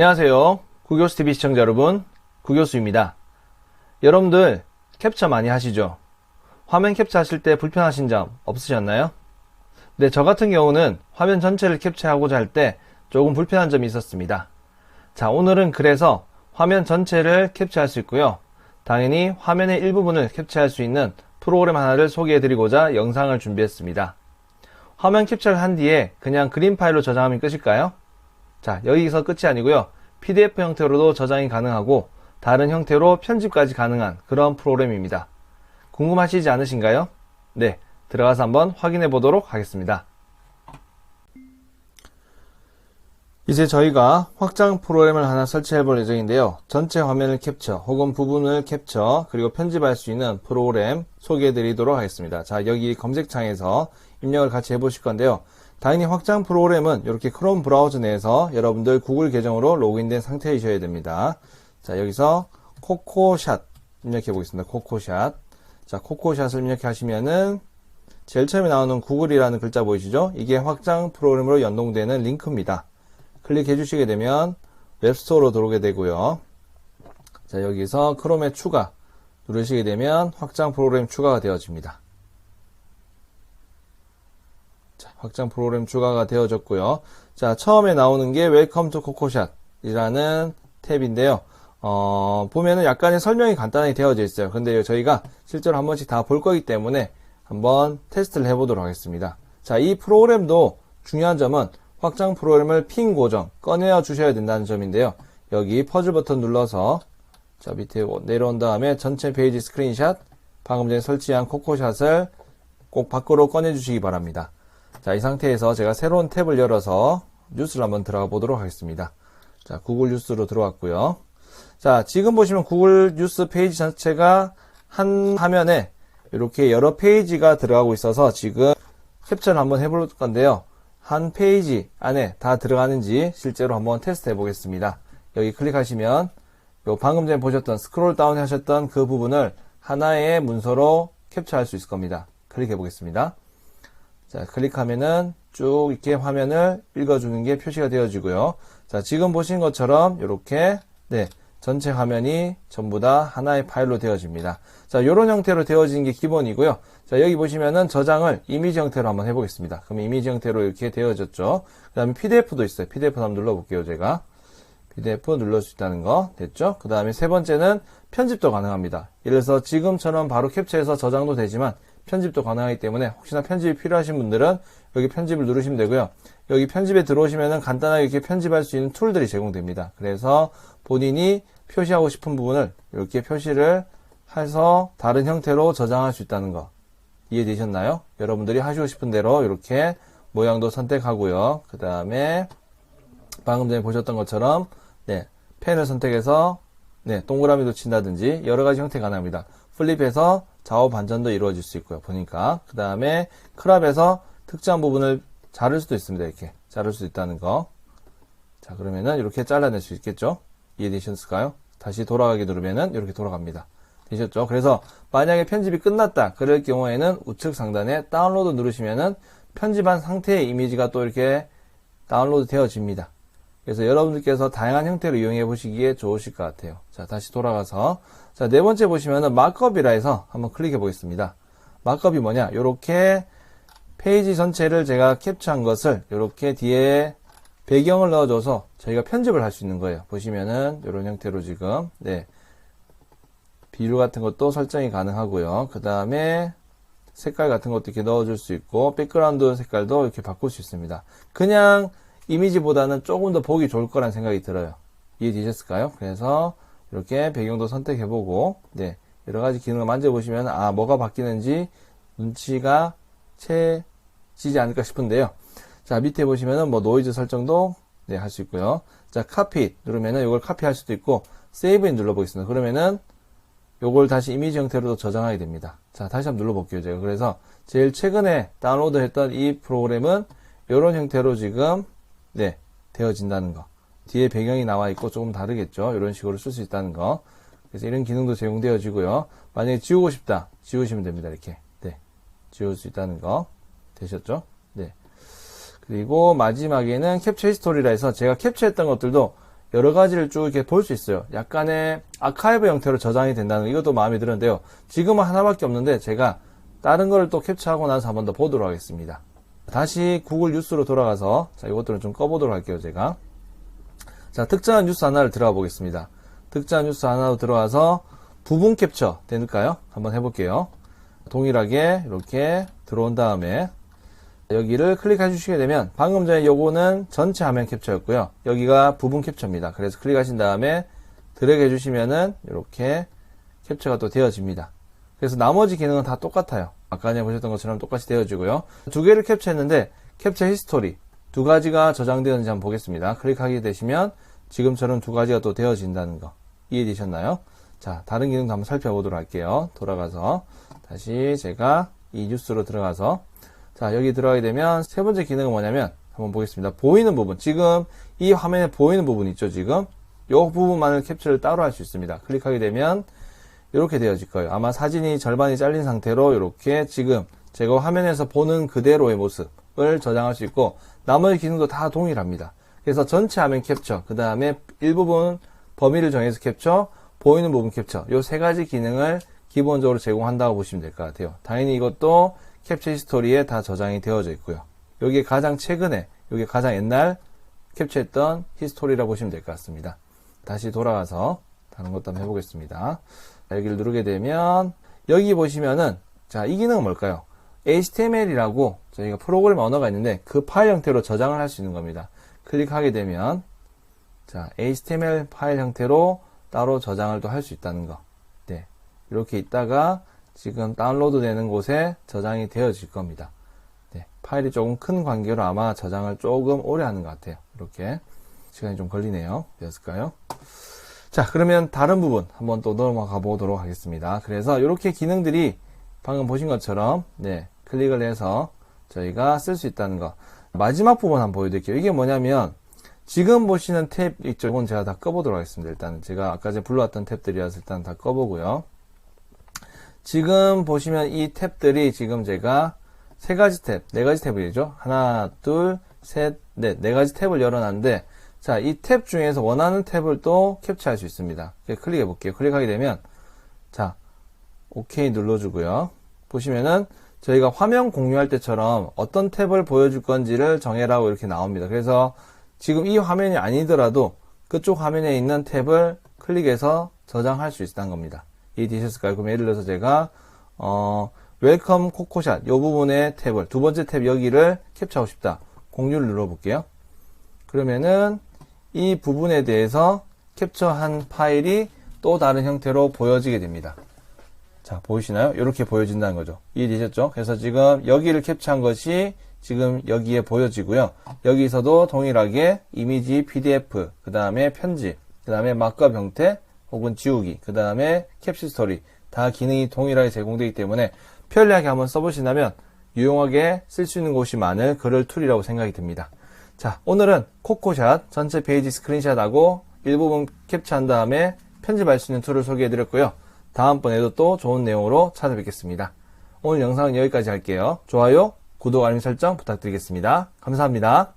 안녕하세요. 구교수TV 시청자 여러분, 구교수입니다. 여러분들 캡처 많이 하시죠? 화면 캡처하실 때 불편하신 점 없으셨나요? 네, 저 같은 경우는 화면 전체를 캡처하고자 할 때 조금 불편한 점이 있었습니다. 자, 오늘은 그래서 화면 전체를 캡처할 수 있고요. 당연히 화면의 일부분을 캡처할 수 있는 프로그램 하나를 소개해드리고자 영상을 준비했습니다. 화면 캡처를 한 뒤에 그냥 그림 파일로 저장하면 끝일까요? 자, 여기서 끝이 아니고요. PDF 형태로도 저장이 가능하고 다른 형태로 편집까지 가능한 그런 프로그램입니다. 궁금하시지 않으신가요? 네, 들어가서 한번 확인해 보도록 하겠습니다. 이제 저희가 확장 프로그램을 하나 설치해 볼 예정인데요. 전체 화면을 캡처 혹은 부분을 캡처 그리고 편집할 수 있는 프로그램 소개해 드리도록 하겠습니다. 자, 여기 검색창에서 입력을 같이 해 보실 건데요. 당연히 확장 프로그램은 이렇게 크롬 브라우저 내에서 여러분들 구글 계정으로 로그인된 상태이셔야 됩니다. 자, 여기서 코코샷 입력해 보겠습니다. 코코샷. 자, 코코샷을 입력하시면은 제일 처음에 나오는 구글이라는 글자 보이시죠? 이게 확장 프로그램으로 연동되는 링크입니다. 클릭해 주시게 되면 웹스토어로 들어오게 되고요. 자, 여기서 크롬에 추가 누르시게 되면 확장 프로그램 추가가 되어집니다. 자, 확장 프로그램 추가가 되어졌고요. 자, 처음에 나오는 게 Welcome to CocoShot 이라는 탭인데요. 보면은 약간의 설명이 간단하게 되어져 있어요. 근데 저희가 실제로 한 번씩 다 볼 거기 때문에 한번 테스트를 해보도록 하겠습니다. 자, 이 프로그램도 중요한 점은 확장 프로그램을 핀 고정 꺼내어 주셔야 된다는 점인데요. 여기 퍼즐 버튼 눌러서 자, 밑에 내려온 다음에 전체 페이지 스크린샷 방금 전에 설치한 코코샷을 꼭 밖으로 꺼내 주시기 바랍니다. 자, 이 상태에서 제가 새로운 탭을 열어서 뉴스를 한번 들어가 보도록 하겠습니다. 자, 구글 뉴스로 들어왔고요. 자, 지금 보시면 구글 뉴스 페이지 전체가 한 화면에 이렇게 여러 페이지가 들어가고 있어서 지금 캡처를 한번 해볼 건데요. 한 페이지 안에 다 들어가는지 실제로 한번 테스트 해보겠습니다. 여기 클릭하시면 요 방금 전에 보셨던 스크롤 다운 하셨던 그 부분을 하나의 문서로 캡처할 수 있을 겁니다. 클릭해 보겠습니다. 자, 클릭하면은 쭉 이렇게 화면을 읽어주는 게 표시가 되어지고요. 자, 지금 보신 것처럼 이렇게 네, 전체 화면이 전부 다 하나의 파일로 되어집니다. 자, 이런 형태로 되어진 게 기본이고요. 자, 여기 보시면은 저장을 이미지 형태로 한번 해보겠습니다. 그럼 이미지 형태로 이렇게 되어졌죠. 그 다음에 PDF도 있어요. PDF 한번 눌러볼게요, 제가. PDF 눌러 수 있다는 거 됐죠? 그 다음에 세 번째는 편집도 가능합니다. 예를 들어서 지금처럼 바로 캡처해서 저장도 되지만 편집도 가능하기 때문에 혹시나 편집이 필요하신 분들은 여기 편집을 누르시면 되고요. 여기 편집에 들어오시면은 간단하게 이렇게 편집할 수 있는 툴들이 제공됩니다. 그래서 본인이 표시하고 싶은 부분을 이렇게 표시를 해서 다른 형태로 저장할 수 있다는 거 이해되셨나요? 여러분들이 하시고 싶은 대로 이렇게 모양도 선택하고요. 그 다음에 방금 전에 보셨던 것처럼 네, 펜을 선택해서 네, 동그라미도 친다든지 여러 가지 형태 가능합니다. 플립해서 좌우 반전도 이루어질 수 있고요. 보니까 그 다음에 크롭해서 특정한 부분을 자를 수도 있습니다. 이렇게 자를 수 있다는 거. 자, 그러면은 이렇게 잘라낼 수 있겠죠? 이해되셨을까요? 다시 돌아가기 누르면은 이렇게 돌아갑니다. 되셨죠? 그래서 만약에 편집이 끝났다 그럴 경우에는 우측 상단에 다운로드 누르시면은 편집한 상태의 이미지가 또 이렇게 다운로드 되어집니다. 그래서 여러분들께서 다양한 형태로 이용해 보시기에 좋으실 것 같아요. 자, 다시 돌아가서 자, 네 번째 보시면은 마크업이라 해서 한번 클릭해 보겠습니다. 마크업이 뭐냐? 요렇게 페이지 전체를 제가 캡처한 것을 요렇게 뒤에 배경을 넣어줘서 저희가 편집을 할 수 있는 거예요. 보시면은 이런 형태로 지금 네, 비율 같은 것도 설정이 가능하고요. 그 다음에 색깔 같은 것도 이렇게 넣어줄 수 있고 백그라운드 색깔도 이렇게 바꿀 수 있습니다. 그냥 이미지보다는 조금 더 보기 좋을 거란 생각이 들어요. 이해되셨을까요? 그래서 이렇게 배경도 선택해보고 네, 여러가지 기능을 만져보시면 아, 뭐가 바뀌는지 눈치가 채지지 않을까 싶은데요. 자, 밑에 보시면은 뭐 노이즈 설정도 네, 할 수 있고요. 자, 카피 누르면은 이걸 카피할 수도 있고 세이브인 눌러보겠습니다. 그러면은 요걸 다시 이미지 형태로도 저장하게 됩니다. 자, 다시 한번 눌러볼게요, 제가. 그래서 제일 최근에 다운로드 했던 이 프로그램은 이런 형태로 지금 네, 되어진다는 거. 뒤에 배경이 나와 있고 조금 다르겠죠. 이런 식으로 쓸 수 있다는 거. 그래서 이런 기능도 제공되어지고요. 만약에 지우고 싶다, 지우시면 됩니다. 이렇게 네, 지울 수 있다는 거 되셨죠? 네. 그리고 마지막에는 캡처 히스토리라 해서 제가 캡처했던 것들도 여러 가지를 쭉 이렇게 볼 수 있어요. 약간의 아카이브 형태로 저장이 된다는 이것도 마음에 드는데요. 지금은 하나밖에 없는데 제가 다른 걸 또 캡처하고 나서 한 번 더 보도록 하겠습니다. 다시 구글 뉴스로 돌아가서 자, 이것들은 좀 꺼보도록 할게요, 제가. 자, 특정한 뉴스 하나를 들어가 보겠습니다. 특정한 뉴스 하나로 들어와서 부분 캡처 될까요? 한번 해볼게요. 동일하게 이렇게 들어온 다음에 여기를 클릭해 주시게 되면 방금 전에 요거는 전체 화면 캡처였고요. 여기가 부분 캡처입니다. 그래서 클릭하신 다음에 드래그 해주시면은 이렇게 캡처가 또 되어집니다. 그래서 나머지 기능은 다 똑같아요. 아까 전에 보셨던 것처럼 똑같이 되어지고요. 두 개를 캡처했는데 캡처 히스토리 두 가지가 저장되었는지 한번 보겠습니다. 클릭하게 되시면 지금처럼 두 가지가 또 되어진다는 거 이해되셨나요? 자, 다른 기능도 한번 살펴보도록 할게요. 돌아가서 다시 제가 이 뉴스로 들어가서 자, 여기 들어가게 되면 세 번째 기능은 뭐냐면 한번 보겠습니다. 보이는 부분, 지금 이 화면에 보이는 부분 있죠, 지금 이 부분만을 캡처를 따로 할 수 있습니다. 클릭하게 되면 이렇게 되어질 거예요. 아마 사진이 절반이 잘린 상태로 이렇게 지금 제가 화면에서 보는 그대로의 모습을 저장할 수 있고 나머지 기능도 다 동일합니다. 그래서 전체 화면 캡처, 그 다음에 일부분 범위를 정해서 캡처, 보이는 부분 캡처 이 세 가지 기능을 기본적으로 제공한다고 보시면 될 것 같아요. 당연히 이것도 캡처 히스토리에 다 저장이 되어져 있고요. 여기에 가장 최근에, 여기 가장 옛날 캡처했던 히스토리라고 보시면 될 것 같습니다. 다시 돌아가서 다른 것도 한번 해보겠습니다. 여기를 누르게 되면 여기 보시면은 자, 이 기능은 뭘까요? HTML이라고 저희가 프로그램 언어가 있는데 그 파일 형태로 저장을 할 수 있는 겁니다. 클릭하게 되면 자, HTML 파일 형태로 따로 저장을 또 할 수 있다는 거. 네, 이렇게 있다가 지금 다운로드 되는 곳에 저장이 되어질 겁니다. 네, 파일이 조금 큰 관계로 아마 저장을 조금 오래 하는 것 같아요. 이렇게 시간이 좀 걸리네요. 되었을까요? 자, 그러면 다른 부분 한번 또 넘어가 보도록 하겠습니다. 그래서 이렇게 기능들이 방금 보신 것처럼 네, 클릭을 해서 저희가 쓸 수 있다는 거. 마지막 부분 한번 보여드릴게요. 이게 뭐냐면 지금 보시는 탭 있죠. 이건 제가 다 꺼보도록 하겠습니다. 일단 제가 아까 전에 불러왔던 탭들이라서 일단 다 꺼보고요. 지금 보시면 이 탭들이 지금 제가 세 가지 탭, 네 가지 탭이죠. 하나, 둘, 셋, 넷, 네 가지 탭을 열어놨는데 자, 이 탭 중에서 원하는 탭을 또 캡처할 수 있습니다. 클릭해 볼게요. 클릭하게 되면 자, OK 눌러주고요. 보시면은 저희가 화면 공유할 때처럼 어떤 탭을 보여줄 건지를 정해라고 이렇게 나옵니다. 그래서 지금 이 화면이 아니더라도 그쪽 화면에 있는 탭을 클릭해서 저장할 수 있다는 겁니다. 이해되셨을까요? 그럼 예를 들어서 제가 웰컴 코코샷 이 부분의 탭을 두 번째 탭 여기를 캡처하고 싶다. 공유를 눌러볼게요. 그러면은 이 부분에 대해서 캡처한 파일이 또 다른 형태로 보여지게 됩니다. 자, 보이시나요? 이렇게 보여진다는 거죠. 이해되셨죠? 그래서 지금 여기를 캡처한 것이 지금 여기에 보여지고요. 여기서도 동일하게 이미지, PDF, 그 다음에 편집, 그 다음에 마크업 형태, 혹은 지우기, 그 다음에 캡처 스토리 다 기능이 동일하게 제공되기 때문에 편리하게 한번 써보신다면 유용하게 쓸 수 있는 곳이 많은 그럴 툴이라고 생각이 듭니다. 자, 오늘은 코코샷 전체 페이지 스크린샷하고 일부분 캡처한 다음에 편집할 수 있는 툴을 소개해드렸고요. 다음번에도 또 좋은 내용으로 찾아뵙겠습니다. 오늘 영상은 여기까지 할게요. 좋아요, 구독, 알림 설정 부탁드리겠습니다. 감사합니다.